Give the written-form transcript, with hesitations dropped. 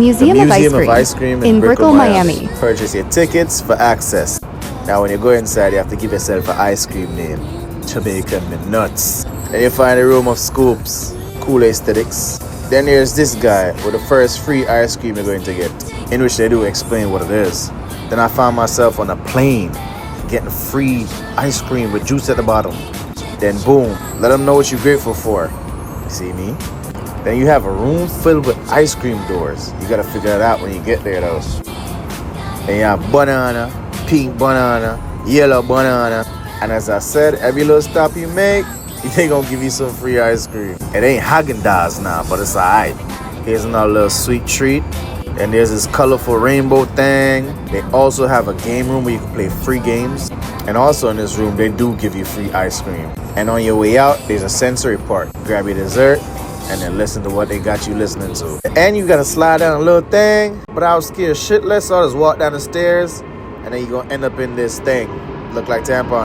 Museum of Ice Cream in Brickell, Miami. Purchase your tickets for access. Now when you go inside, you have to give yourself an ice cream name. Jamaican nuts. Then you find a room of scoops, cool aesthetics. Then there's this guy with the first free ice cream you're going to get, in which they do explain what it is. Then I found myself on a plane getting free ice cream with juice at the bottom. Then boom, let them know what you're grateful for. You see me? Then you have a room filled with ice cream doors. You gotta figure it out when you get there though. Then you have banana, pink banana, yellow banana. And as I said, every little stop you make, they gonna give you some free ice cream. It ain't Haagen-Dazs now, but it's alright. Here's another little sweet treat. And there's this colorful rainbow thing. They also have a game room where you can play free games. And also in this room, they do give you free ice cream. And on your way out, there's a sensory part. Grab your dessert and then listen to what they got you listening to. And you gotta slide down a little thing. But I was scared shitless, so I just walked down the stairs. And then you're gonna end up in this thing. Look like tampon.